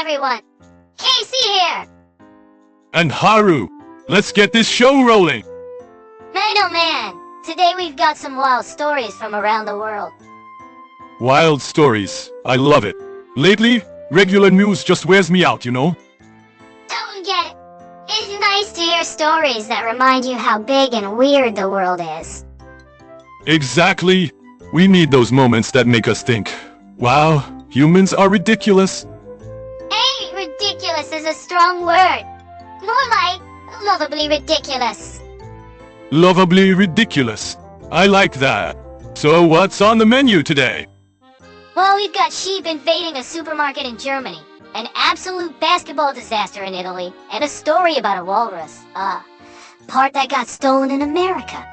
everyone! Casey here! And Haru, let's get this show rolling! Man oh man, today we've got some wild stories from around the world. Wild stories, I love it. Lately, regular news just wears me out, you know? Don't get it. It's nice to hear stories that remind you how big and weird the world is. Exactly. We need those moments that make us think, wow, humans are ridiculous. Hey, ridiculous is a strong word. More like lovably ridiculous. Lovably ridiculous. I like that. So what's on the menu today? Well, we've got sheep invading a supermarket in Germany, an absolute basketball disaster in Italy, and a story about a walrus. Part that got stolen in America.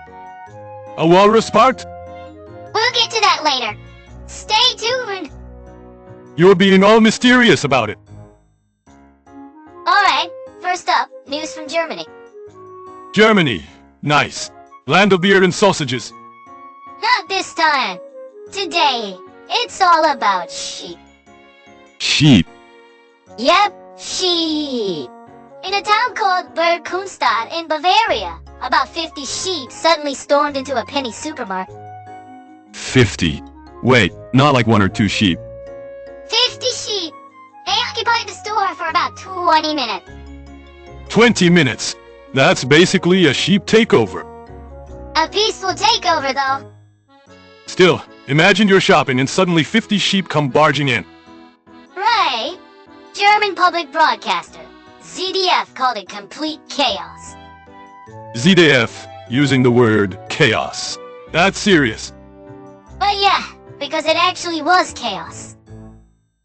A walrus part? We'll get to that later. Stay tuned. You're being all mysterious about it. Alright, first up, news from Germany. Germany. Nice. Land of beer and sausages. Not this time. Today, it's all about sheep. Sheep. Yep, sheep. In a town called Bergkunstadt in Bavaria, about 50 sheep suddenly stormed into a penny supermarket. 50. Wait, not like 1 or 2 sheep. 50 sheep! They occupied the store for about 20 minutes. 20 minutes. That's basically a sheep takeover. A peaceful takeover, though. Still, imagine you're shopping and suddenly 50 sheep come barging in. Right. German public broadcaster, ZDF, called it complete chaos. ZDF, using the word chaos. That's serious. But yeah, because it actually was chaos.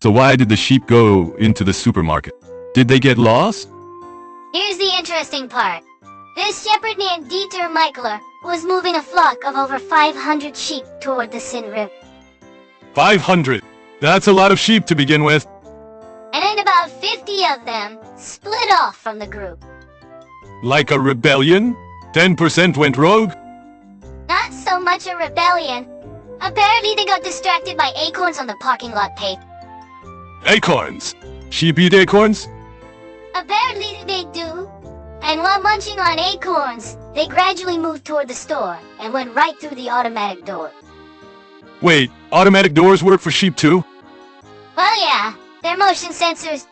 So why did the sheep go into the supermarket? Did they get lost? Here's the interesting part. This shepherd named Dieter Michler was moving a flock of over 500 sheep toward the Seine River. 500. That's a lot of sheep to begin with. And then about 50 of them split off from the group. Like a rebellion? 10% went rogue? Not so much a rebellion. Apparently they got distracted by acorns on the parking lot pavement. Acorns. Sheep eat acorns? Apparently they do. And while munching on acorns, they gradually moved toward the store and went right through the automatic door. Wait, automatic doors work for sheep too? Well, yeah, they're motion sensors.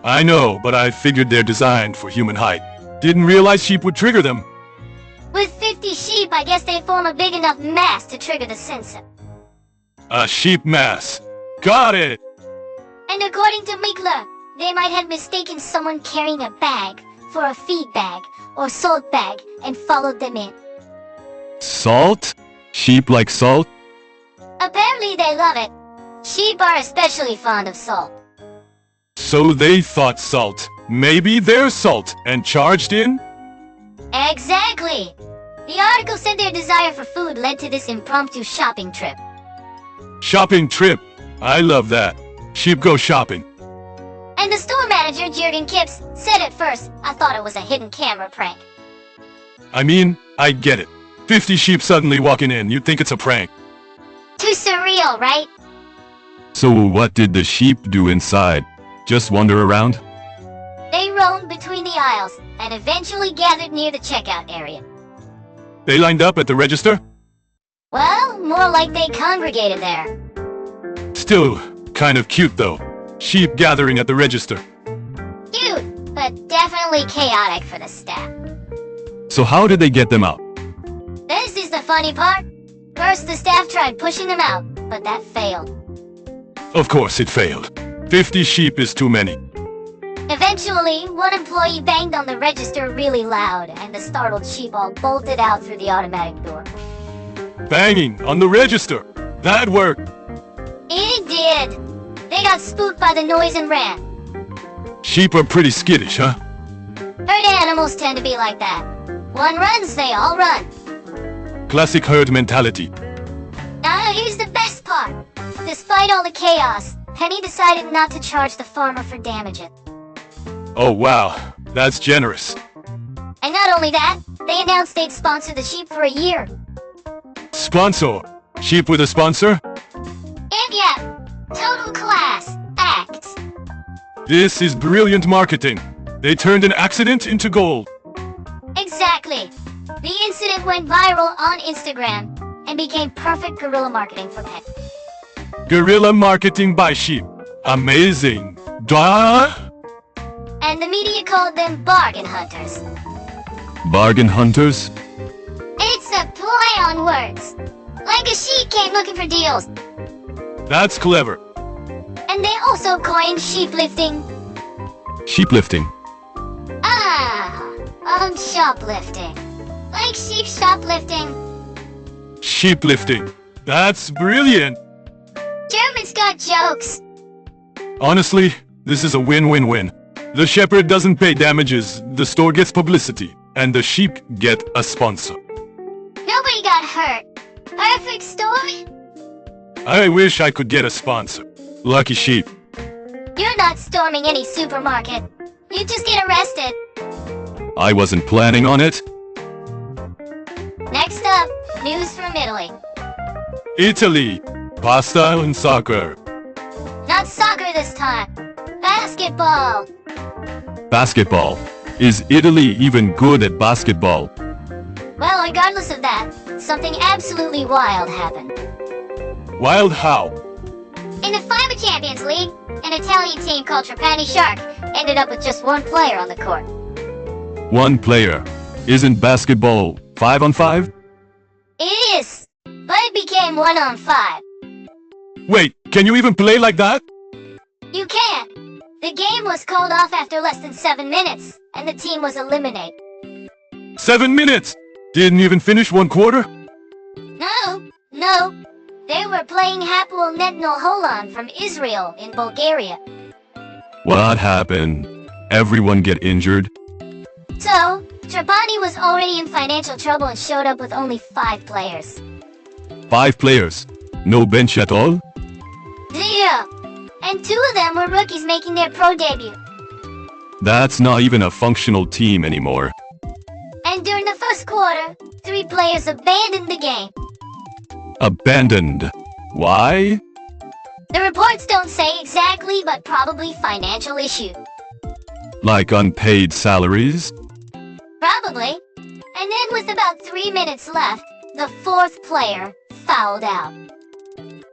I know, but I figured they're designed for human height. Didn't realize sheep would trigger them. With 50 sheep, I guess they form a big enough mass to trigger the sensor. A sheep mass. Got it! And according to Michler, they might have mistaken someone carrying a bag for a feed bag or salt bag and followed them in. Salt? Sheep like salt? Apparently they love it. Sheep are especially fond of salt. So they thought salt. Maybe they're salt and charged in? Exactly! The article said their desire for food led to this impromptu shopping trip. Shopping trip. I love that. Sheep go shopping. And the store manager, Jurgen Kipps, said at first, I thought it was a hidden camera prank. I mean, I get it. 50 sheep suddenly walking in, you'd think it's a prank. Too surreal, right? So what did the sheep do inside? Just wander around? They roamed between the aisles and eventually gathered near the checkout area. They lined up at the register? Well, more like they congregated there. Still, kind of cute though. Sheep gathering at the register. Cute, but definitely chaotic for the staff. So how did they get them out? This is the funny part. First, the staff tried pushing them out, but that failed. Of course it failed. 50 sheep is too many. Eventually, one employee banged on the register really loud, and the startled sheep all bolted out through the automatic door. Banging on the register. That worked. It did. They got spooked by the noise and ran. Sheep are pretty skittish, huh? Herd animals tend to be like that. One runs, they all run. Classic herd mentality. Now here's the best part. Despite all the chaos, Penny decided not to charge the farmer for damages. Oh wow, that's generous. And not only that, they announced they'd sponsor the sheep for a year. Sponsor? Sheep with a sponsor? And yeah, total class act. This is brilliant marketing. They turned an accident into gold. Exactly. The incident went viral on Instagram and became perfect guerrilla marketing for pets. Guerrilla marketing by sheep. Amazing. Duh. And the media called them bargain hunters. Bargain hunters? It's a play on words. Like a sheep came looking for deals. That's clever. And they also coined sheeplifting. Sheeplifting. Shoplifting. Like sheep shoplifting. Sheeplifting. That's brilliant. Germans got jokes. Honestly, this is a win-win-win. The shepherd doesn't pay damages, the store gets publicity, and the sheep get a sponsor. Nobody got hurt. Perfect story? I wish I could get a sponsor. Lucky sheep. You're not storming any supermarket. You just get arrested. I wasn't planning on it. Next up, news from Italy. Italy. Pasta and soccer. Not soccer this time. Basketball. Basketball. Is Italy even good at basketball? Well, regardless of that, something absolutely wild happened. Wild how? In the FIBA Champions League, an Italian team called Trapani Shark ended up with just one player on the court. One player. Isn't basketball 5-on-5? It is, but it became 1-on-5. Wait, can you even play like that? You can't. The game was called off after less than 7 minutes, and the team was eliminated. 7 minutes! Didn't even finish one quarter? No. They were playing Hapoel Netno Holon from Israel in Bulgaria. What happened? Everyone get injured? So, Trapani was already in financial trouble and showed up with only 5 players. 5 players? No bench at all? 0. And 2 of them were rookies making their pro debut. That's not even a functional team anymore. And during the first quarter, 3 players abandoned the game. Abandoned. Why? The reports don't say exactly, but probably financial issue. Like unpaid salaries? Probably. And then with about 3 minutes left, the 4th player fouled out.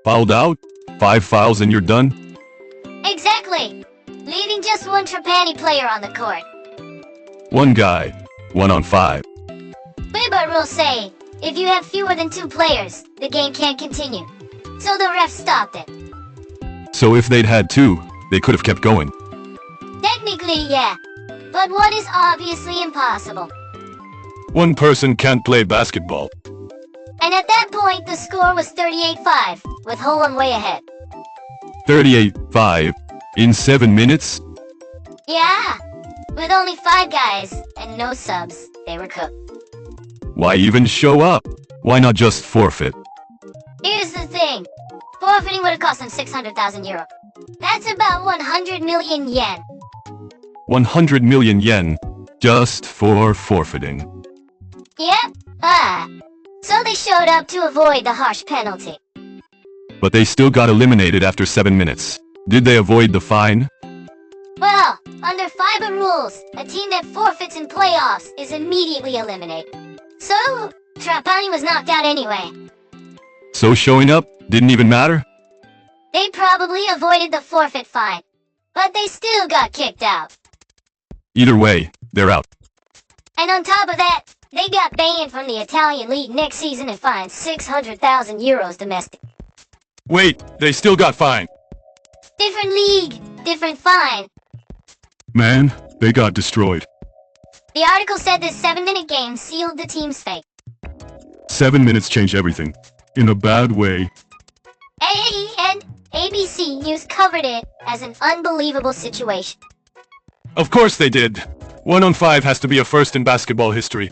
Fouled out? 5 fouls and you're done? Exactly. Leaving just one Trapani player on the court. One guy. 1-on-5. FIBA rules say, if you have fewer than 2 players, the game can't continue. So the ref stopped it. So if they'd had 2, they could have kept going. Technically, yeah. But one is obviously impossible. One person can't play basketball. And at that point, the score was 38-5, with Holland way ahead. 38-5? In 7 minutes? Yeah. With only 5 guys, and no subs, they were cooked. Why even show up? Why not just forfeit? Here's the thing. Forfeiting would have cost them 600,000 euro. That's about 100 million yen. 100 million yen, just for forfeiting. Yep. So they showed up to avoid the harsh penalty. But they still got eliminated after 7 minutes. Did they avoid the fine? Well, under FIBA rules, a team that forfeits in playoffs is immediately eliminated. So, Trapani was knocked out anyway. So showing up didn't even matter? They probably avoided the forfeit fine, but they still got kicked out. Either way, they're out. And on top of that, they got banned from the Italian league next season and fined 600,000 euros domestic. Wait, they still got fined. Different league, different fine. Man, they got destroyed. The article said this 7-minute game sealed the team's fate. 7 minutes changed everything. In a bad way. And ABC News covered it as an unbelievable situation. Of course they did. 1-on-5 has to be a first in basketball history.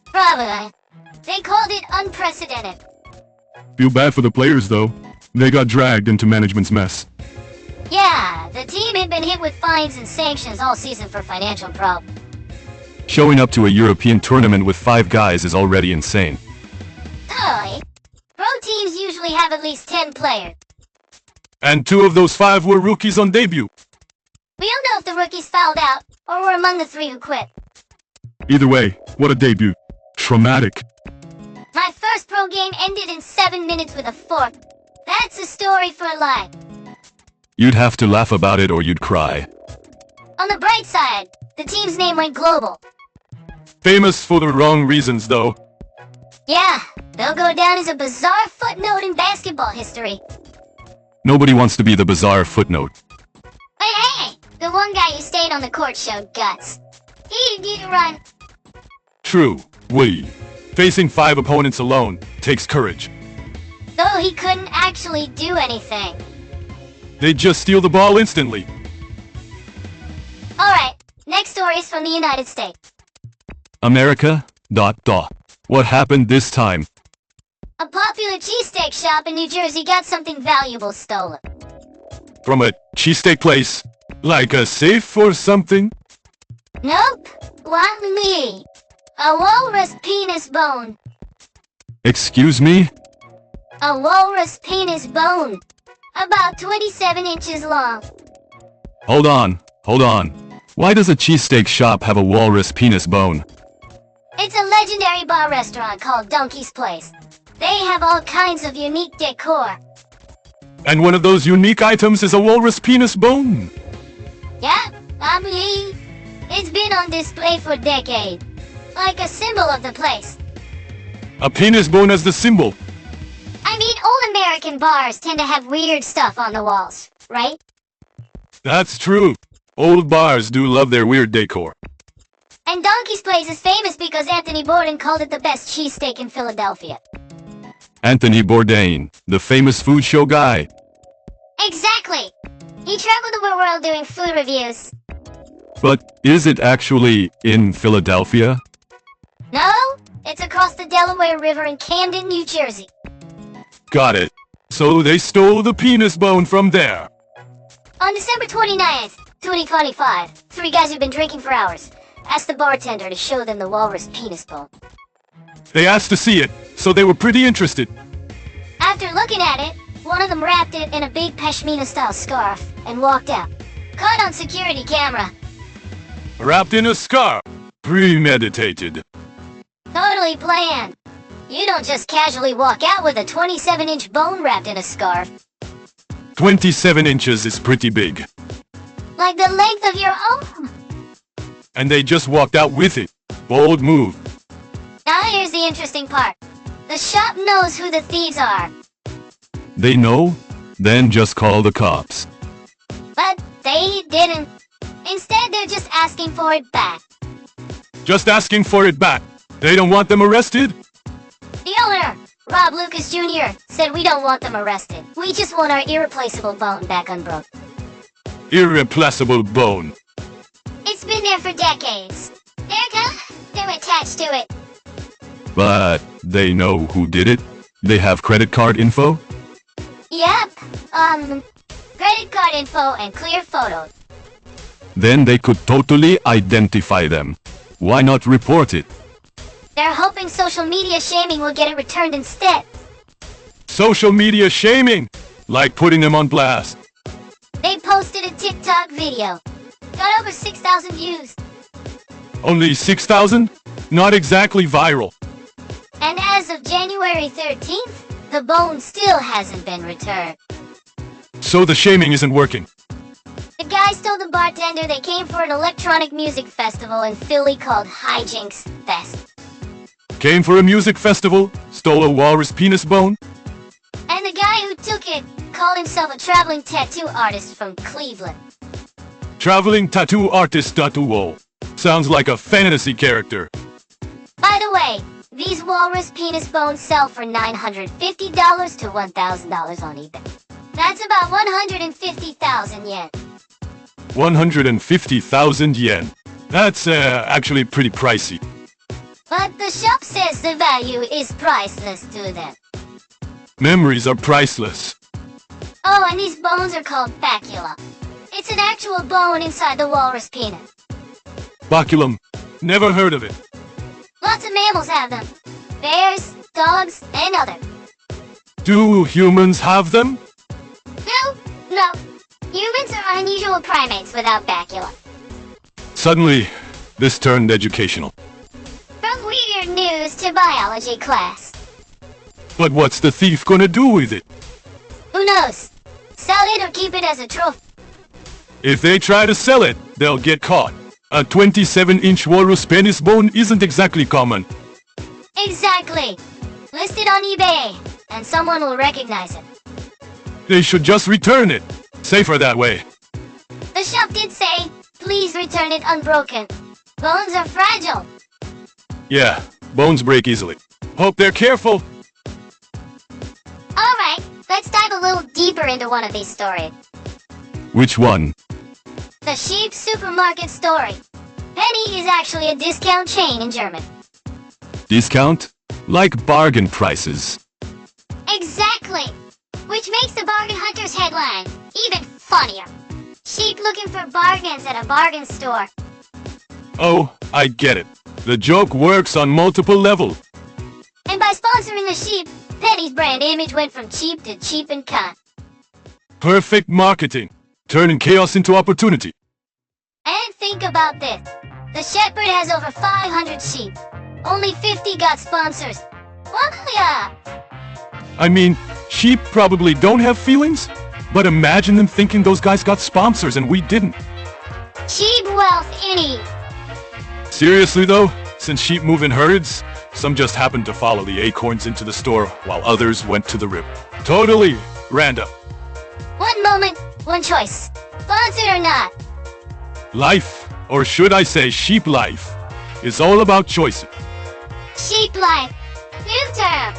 Probably. They called it unprecedented. Feel bad for the players though. They got dragged into management's mess. Yeah, the team had been hit with fines and sanctions all season for financial problems. Showing up to a European tournament with 5 guys is already insane. Totally. Pro teams usually have at least 10 players. And 2 of those 5 were rookies on debut. We don't know if the rookies fouled out, or were among the 3 who quit. Either way, what a debut. Traumatic. My first pro game ended in 7 minutes with a fork. That's a story for life. You'd have to laugh about it or you'd cry. On the bright side, the team's name went global. Famous for the wrong reasons, though. Yeah, they'll go down as a bizarre footnote in basketball history. Nobody wants to be the bizarre footnote. But hey, the one guy who stayed on the court showed guts. He did run. True. Facing 5 opponents alone takes courage. Though he couldn't actually do anything. They just steal the ball instantly. Alright, next story is from the United States. America. What happened this time? A popular cheesesteak shop in New Jersey got something valuable stolen. From a cheesesteak place? Like a safe or something? Nope. What me? A walrus penis bone. Excuse me? A walrus penis bone. About 27 inches long. Hold on. Why does a cheesesteak shop have a walrus penis bone? It's a legendary bar restaurant called Donkey's Place. They have all kinds of unique decor. And one of those unique items is a walrus penis bone. Yeah, I believe. It's been on display for decades. Like a symbol of the place. A penis bone as the symbol. I mean, all American bars tend to have weird stuff on the walls, right? That's true. Old bars do love their weird decor. And Donkey's Place is famous because Anthony Bourdain called it the best cheesesteak in Philadelphia. Anthony Bourdain, the famous food show guy. Exactly! He traveled the world doing food reviews. But is it actually in Philadelphia? No, it's across the Delaware River in Camden, New Jersey. Got it. So they stole the penis bone from there. On December 29th, 2025, 3 guys who've been drinking for hours asked the bartender to show them the walrus penis bone. They asked to see it, so they were pretty interested. After looking at it, one of them wrapped it in a big pashmina-style scarf and walked out. Caught on security camera. Wrapped in a scarf. Premeditated. Totally planned. You don't just casually walk out with a 27-inch bone wrapped in a scarf. 27 inches is pretty big. Like the length of your arm. And they just walked out with it. Bold move. Now here's the interesting part. The shop knows who the thieves are. They know? Then just call the cops. But they didn't. Instead, they're just asking for it back. Just asking for it back. They don't want them arrested? The owner, Rob Lucas Jr., said we don't want them arrested. We just want our irreplaceable bone back unbroken. Irreplaceable bone. It's been there for decades. They're attached to it. But they know who did it? They have credit card info? Yep. Credit card info and clear photos. Then they could totally identify them. Why not report it? They're hoping social media shaming will get it returned instead. Social media shaming! Like putting them on blast. They posted a TikTok video. Got over 6,000 views. Only 6,000? Not exactly viral. And as of January 13th, the bone still hasn't been returned. So the shaming isn't working. The guys told the bartender they came for an electronic music festival in Philly called Hijinks Fest. Came for a music festival, stole a walrus penis bone? And the guy who took it called himself a traveling tattoo artist from Cleveland. Traveling tattoo artist tattoo. Sounds like a fantasy character. By the way, these walrus penis bones sell for $950 to $1,000 on eBay. That's about 150,000 yen. 150,000 yen. That's actually pretty pricey. But the shop says the value is priceless to them. Memories are priceless. Oh, and these bones are called bacula. It's an actual bone inside the walrus penis. Baculum. Never heard of it. Lots of mammals have them. Bears, dogs, and others. Do humans have them? No. Humans are unusual normal primates without bacula. Suddenly, this turned educational. From weird news to biology class. But what's the thief gonna do with it? Who knows? Sell it or keep it as a trophy. If they try to sell it, they'll get caught. A 27-inch walrus penis bone isn't exactly common. Exactly. List it on eBay, and someone will recognize it. They should just return it. Safer that way. The shop did say, please return it unbroken. Bones are fragile. Yeah, bones break easily. Hope they're careful. Alright, let's dive a little deeper into one of these stories. Which one? The sheep supermarket story. Penny is actually a discount chain in Germany. Discount? Like bargain prices. Exactly! Which makes the Bargain Hunters headline even funnier. Sheep looking for bargains at a bargain store. Oh, I get it. The joke works on multiple levels. And by sponsoring the sheep, Penny's brand image went from cheap to cheap and kind. Perfect marketing. Turning chaos into opportunity. And think about this. The shepherd has over 500 sheep. Only 50 got sponsors. Why? I mean, sheep probably don't have feelings, but imagine them thinking those guys got sponsors and we didn't. Sheep wealth any. Seriously though, since sheep move in herds, some just happened to follow the acorns into the store while others went to the river. Totally random. One moment, one choice. Sponsored or not. Life, or should I say sheep life, is all about choices. Sheep life. New term.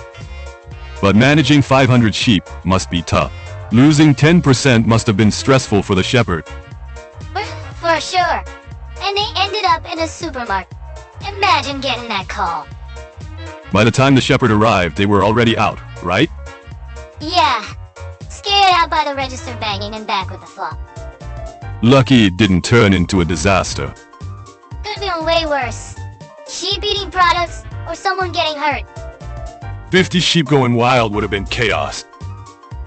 But managing 500 sheep must be tough. Losing 10% must have been stressful for the shepherd. For sure. And they ended up in a supermarket. Imagine getting that call. By the time the shepherd arrived, they were already out, right? Yeah. Scared out by the register banging and back with the flop. Lucky it didn't turn into a disaster. Could've been way worse. Sheep eating products, or someone getting hurt. 50 sheep going wild would have been chaos.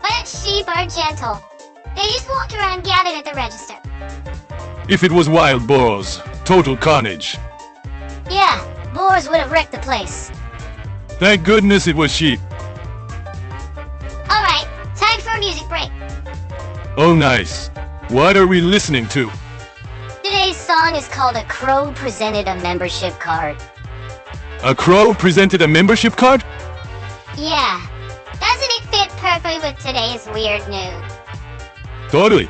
But sheep are gentle. They just walked around gathered at the register. If it was wild boars, total carnage. Yeah, boars would have wrecked the place. Thank goodness it was sheep. Alright, time for a music break. Oh nice. What are we listening to? Today's song is called A Crow Presented a Membership Card. A crow presented a membership card? Yeah. Doesn't it fit perfectly with today's weird news? Totally.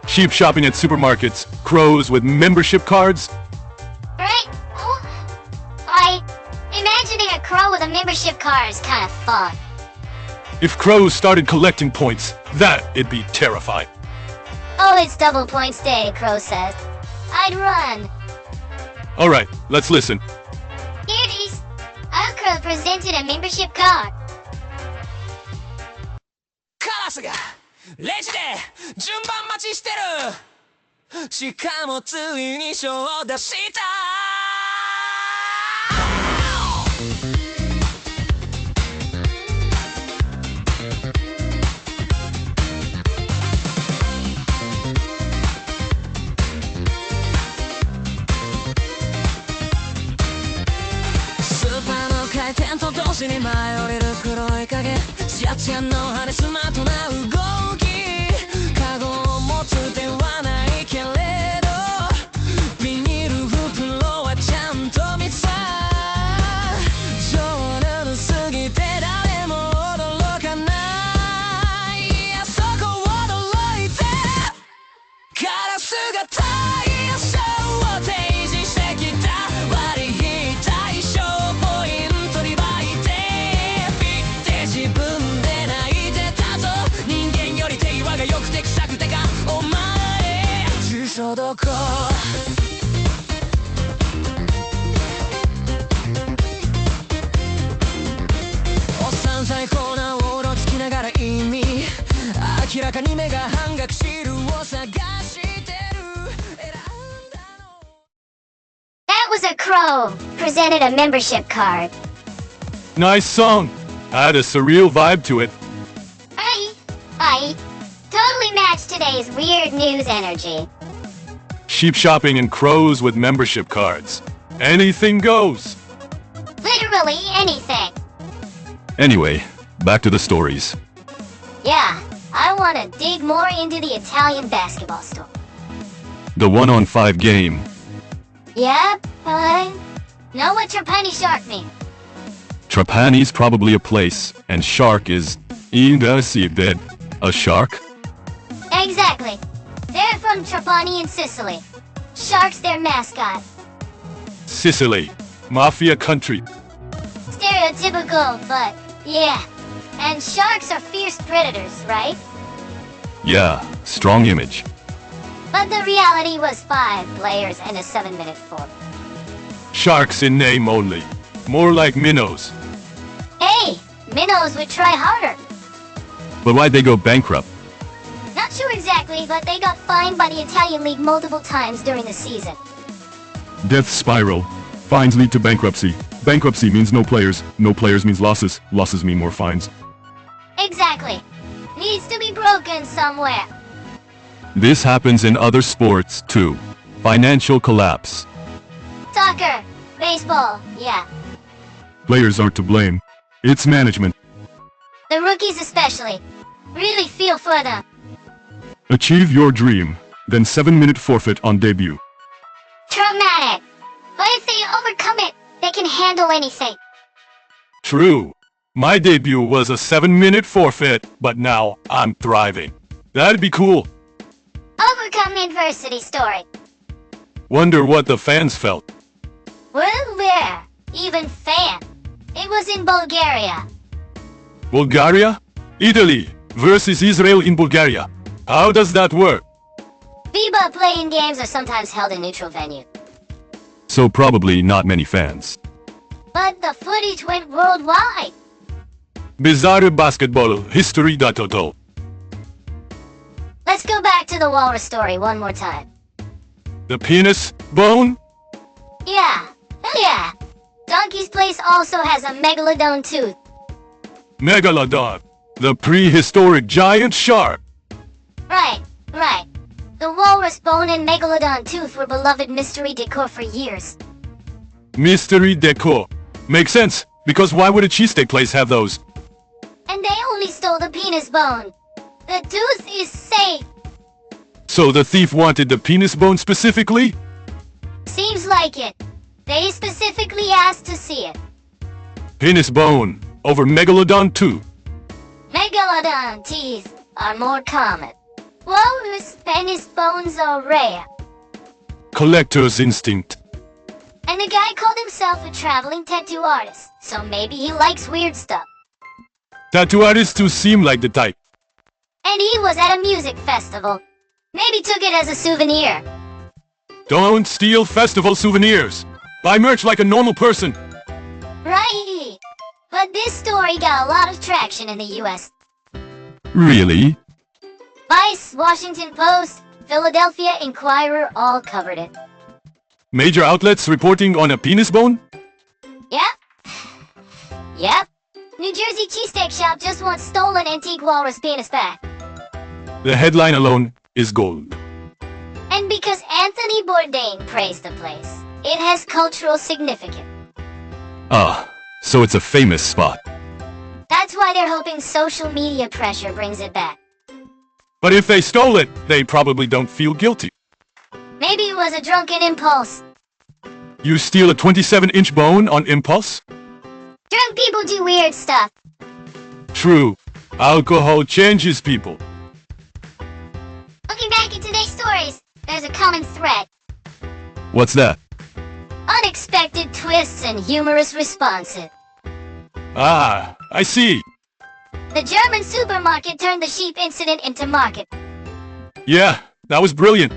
Sheep shopping at supermarkets, crows with membership cards. Right? Oh, imagining a crow with a membership card is kind of fun. If crows started collecting points, that'd be terrifying. Oh, it's double points day, Crow says. I'd run. Alright, let's listen. Here it is. A crow presented a membership card. カラスがレジで順番待ちしてるしかもついに賞を出したスーパーの開店と同時に舞い降りる黒い影シャツ屋の羽でスマートな動きカゴを持つではないけれどビニール袋はちゃんと見た冗談すぎて誰も驚かないいやそこ驚いてカラスが対象を提示してきた割引対象ポイントに倍でピッて自分で泣いてたぞ人間より手話が良くて臭くてかお前住所どこおっさん最高なをうろつきながら意味明らかに目が半額シールを探してる選んだの That was a crow presented a membership card. Nice song. Had a surreal vibe to it. I totally match today's weird news energy. Sheep shopping and crows with membership cards. Anything goes. Literally anything. Anyway, back to the stories. Yeah, I want to dig more into the Italian basketball story. The 1-on-5 game. Yep, know what Trapani Shark mean? Trapani's probably a place, and shark is a shark? Exactly. They're from Trapani in Sicily. Shark's their mascot. Sicily, mafia country. Stereotypical, but yeah. And sharks are fierce predators, right? Yeah, strong image. But the reality was 5 players and a 7-minute forfeit. Sharks in name only. More like minnows. Hey, minnows would try harder. But why'd they go bankrupt? Not sure exactly, but they got fined by the Italian league multiple times during the season. Death spiral. Fines lead to bankruptcy. Bankruptcy means no players. No players means losses. Losses mean more fines. Exactly. Needs to be broken somewhere. This happens in other sports, too. Financial collapse. Soccer, baseball, yeah. Players aren't to blame. It's management. The rookies especially. Really feel for them. Achieve your dream, then 7-minute forfeit on debut. Traumatic. But if they overcome it, they can handle anything. True. My debut was a 7-minute forfeit, but now I'm thriving. That'd be cool. Overcome adversity story. Wonder what the fans felt. Well, there. Even fan. It was in Bulgaria. Bulgaria? Italy versus Israel in Bulgaria. How does that work? FIBA playing games are sometimes held in neutral venue. So probably not many fans. But the footage went worldwide. Bizarre basketball history.total. Let's go back to the Walrus story one more time. The penis bone? Yeah. Hell yeah. Donkey's Place also has a megalodon tooth. Megalodon. The prehistoric giant shark. Right. The walrus bone and megalodon tooth were beloved mystery decor for years. Mystery decor. Makes sense, because why would a cheesesteak place have those? And they only stole the penis bone. The tooth is safe. So the thief wanted the penis bone specifically? Seems like it. They specifically asked to see it. Penis bone over megalodon tooth. Megalodon teeth are more common. Walrus penis bones are rare. Collector's instinct. And the guy called himself a traveling tattoo artist, so maybe he likes weird stuff. Tattoo artists too seem like the type. And he was at a music festival. Maybe took it as a souvenir. Don't steal festival souvenirs. Buy merch like a normal person. Right. But this story got a lot of traction in the US. Really? Vice, Washington Post, Philadelphia Inquirer all covered it. Major outlets reporting on a penis bone? Yep. New Jersey cheesesteak shop just wants stolen antique walrus penis back. The headline alone is gold. And because Anthony Bourdain praised the place, it has cultural significance. Ah, so it's a famous spot. That's why they're hoping social media pressure brings it back. But if they stole it, they probably don't feel guilty. Maybe it was a drunken impulse. You steal a 27-inch bone on impulse? Drunk people do weird stuff. True. Alcohol changes people. Looking back at today's stories, there's a common thread. What's that? Unexpected twists and humorous responses. Ah, I see. The German supermarket turned the sheep incident into market. Yeah, that was brilliant.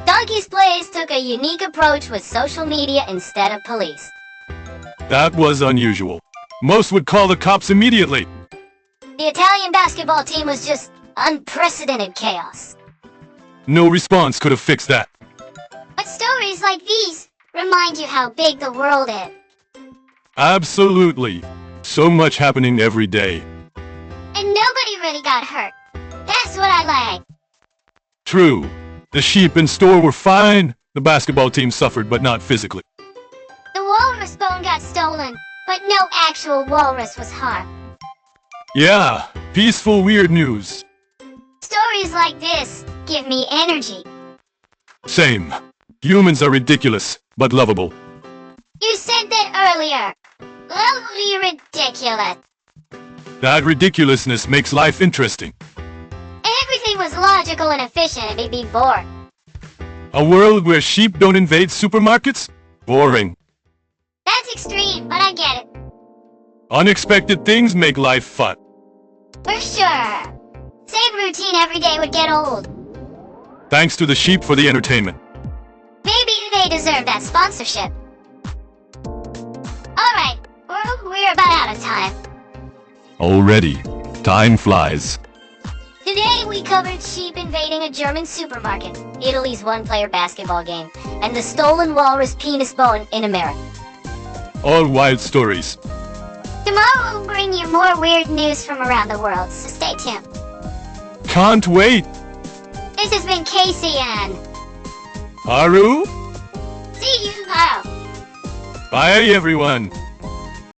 Donkey's Place took a unique approach with social media instead of police. That was unusual. Most would call the cops immediately. The Italian basketball team was just unprecedented chaos. No response could have fixed that. But stories like these remind you how big the world is. Absolutely. So much happening every day. And nobody really got hurt. That's what I like. True. The sheep in store were fine. The basketball team suffered, but not physically. The walrus bone got stolen, but no actual walrus was harmed. Yeah, peaceful weird news. Stories like this give me energy. Same. Humans are ridiculous, but lovable. You said that earlier. Lovely ridiculous. That ridiculousness makes life interesting. Everything was logical and efficient and made me bored. A world where sheep don't invade supermarkets? Boring. That's extreme, but I get it. Unexpected things make life fun. For sure. Same routine every day would get old. Thanks to the sheep for the entertainment. Maybe they deserve that sponsorship. Alright, we're about out of time. Already. Time flies. Today we covered sheep invading a German supermarket, Italy's one-player basketball game, and the stolen walrus penis bone in America. All wild stories. Tomorrow we'll bring you more weird news from around the world, so stay tuned. Can't wait. This has been Casey and Haru? see you tomorrow. Bye everyone.